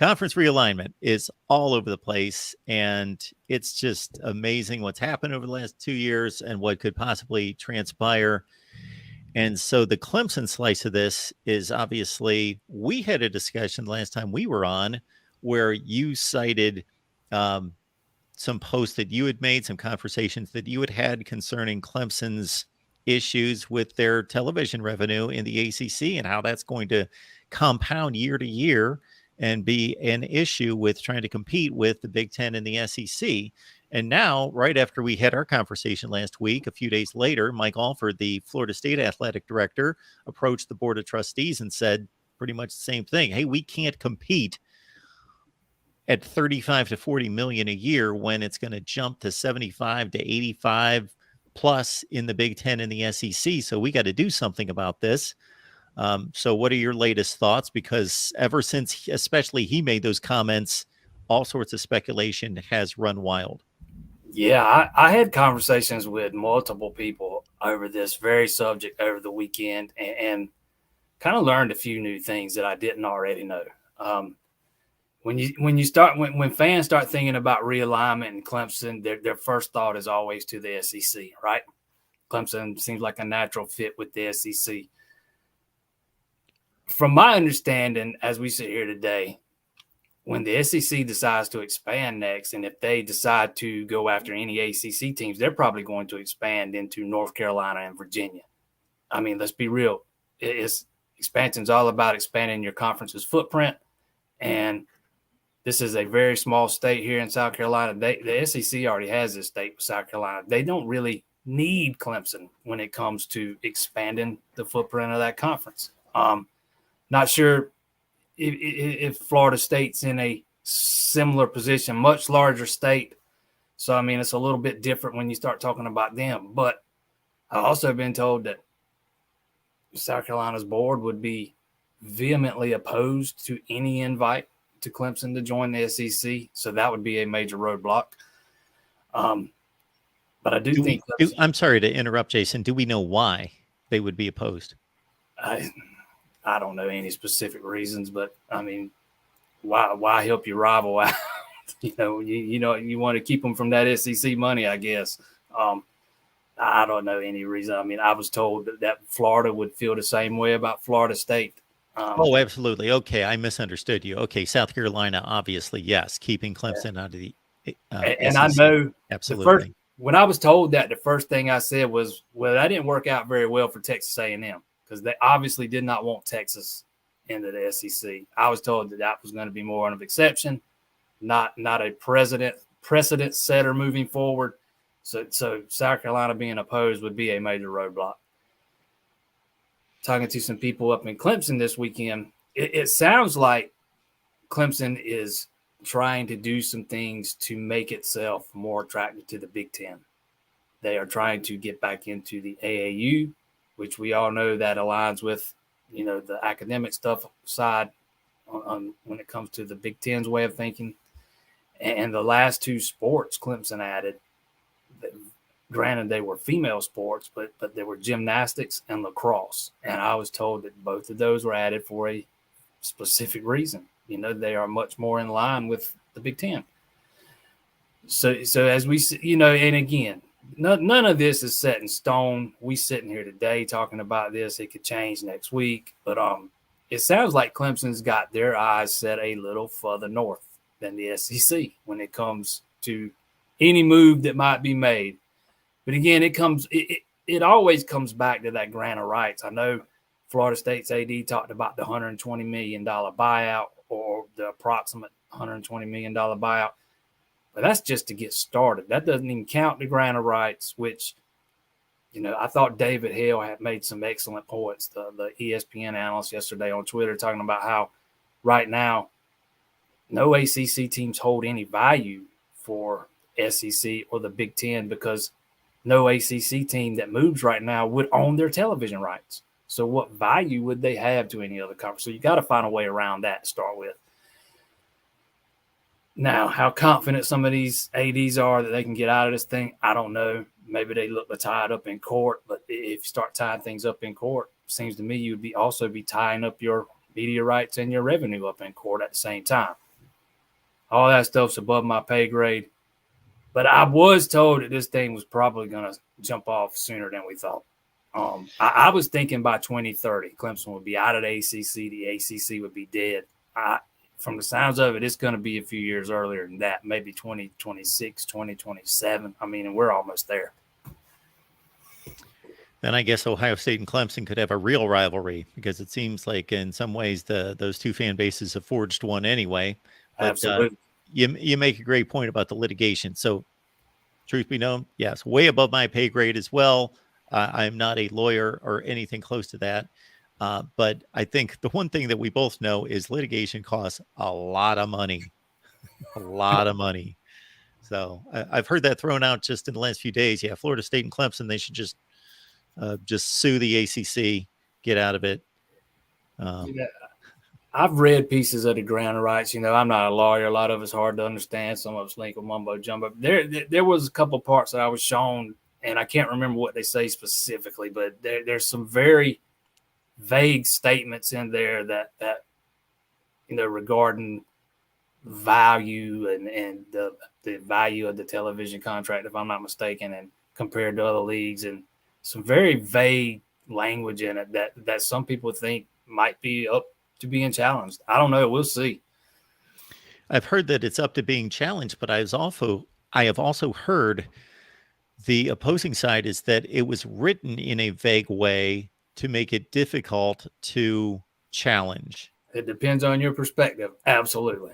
conference realignment is all over the place, and it's just amazing what's happened over the last 2 years and what could possibly transpire. And so the Clemson slice of this is obviously, we had a discussion last time we were on where you cited some posts that you had made, some conversations that you had had concerning Clemson's issues with their television revenue in the ACC and how that's going to compound year to year and be an issue with trying to compete with the Big Ten and the SEC. And now, right after we had our conversation last week, a few days later, Mike Alford, the Florida State athletic director, approached the board of trustees and said pretty much the same thing. Hey, we can't compete at 35 to 40 million a year when it's going to jump to 75 to 85 plus in the Big Ten and the SEC. So we got to do something about this. So what are your latest thoughts? Because ever since, especially he made those comments, all sorts of speculation has run wild. Yeah, I had conversations with multiple people over this very subject over the weekend and kind of learned a few new things that I didn't already know. When fans start thinking about realignment in Clemson, their first thought is always to the SEC, right? Clemson seems like a natural fit with the SEC. From my understanding, as we sit here today, when the SEC decides to expand next, and if they decide to go after any ACC teams, they're probably going to expand into North Carolina and Virginia. I mean, let's be real. Expansion is all about expanding your conference's footprint, and this is a very small state here in South Carolina. The SEC already has this state with South Carolina. They don't really need Clemson when it comes to expanding the footprint of that conference. Not sure if Florida State's in a similar position, much larger state. So, I mean, it's a little bit different when you start talking about them. But I've also been told that South Carolina's board would be vehemently opposed to any invite to Clemson to join the SEC. So that would be a major roadblock. But I do think I'm sorry to interrupt, Jason. Do we know why they would be opposed? I don't know any specific reasons, but I mean, why help your rival out? you want to keep them from that SEC money, I guess. I don't know any reason. I mean, I was told that Florida would feel the same way about Florida State. Oh, absolutely. Okay, I misunderstood you. Okay, South Carolina, obviously, yes, keeping Clemson out of the and SEC. I know absolutely. When I was told that, the first thing I said was, well, that didn't work out very well for Texas A&M because they obviously did not want Texas into the SEC. I was told that was going to be more of an exception, not a precedent setter moving forward. So South Carolina being opposed would be a major roadblock. Talking to some people up in Clemson this weekend, it sounds like Clemson is trying to do some things to make itself more attractive to the Big Ten. They are trying to get back into the AAU, which we all know that aligns with, the academic stuff side on when it comes to the Big Ten's way of thinking. And the last two sports Clemson added, granted they were female sports, but there were gymnastics and lacrosse. And I was told that both of those were added for a specific reason. They are much more in line with the Big Ten. So as we see, and again, none of this is set in stone. We sitting here today talking about this. It could change next week, but it sounds like Clemson's got their eyes set a little further north than the SEC when it comes to any move that might be made. But again, it always comes back to that grant of rights. I know Florida State's AD talked about the $120 million buyout or the approximate $120 million buyout. But that's just to get started. That doesn't even count the grant of rights, which, I thought David Hale had made some excellent points, the ESPN analyst yesterday on Twitter, talking about how right now no ACC teams hold any value for SEC or the Big Ten because no ACC team that moves right now would own their television rights. So what value would they have to any other conference? So you got to find a way around that to start with. Now, how confident some of these ADs are that they can get out of this thing, I don't know. Maybe they look tied up in court, but if you start tying things up in court, it seems to me you would also be tying up your media rights and your revenue up in court at the same time. All that stuff's above my pay grade. But I was told that this thing was probably going to jump off sooner than we thought. I was thinking by 2030, Clemson would be out of the ACC. The ACC would be dead. From the sounds of it, it's going to be a few years earlier than that, maybe 2026, 2027. I mean, and we're almost there. Then I guess Ohio State and Clemson could have a real rivalry, because it seems like in some ways those two fan bases have forged one anyway. But Absolutely. You make a great point about the litigation. So truth be known, yes, way above my pay grade as well. I'm not a lawyer or anything close to that. But I think the one thing that we both know is litigation costs a lot of money, a lot of money. So I've heard that thrown out just in the last few days. Yeah, Florida State and Clemson, they should just sue the ACC, get out of it. I've read pieces of the ground rights. I'm not a lawyer. A lot of it's hard to understand. Some of it's legal mumbo jumbo. There was a couple parts that I was shown, and I can't remember what they say specifically, but there's some very vague statements in there that regarding value and the value of the television contract, if I'm not mistaken, and compared to other leagues, and some very vague language in it that some people think might be up to being challenged. I don't know. We'll see. I've heard that it's up to being challenged, but I have also heard the opposing side is that it was written in a vague way to make it difficult to challenge. It depends on your perspective. Absolutely.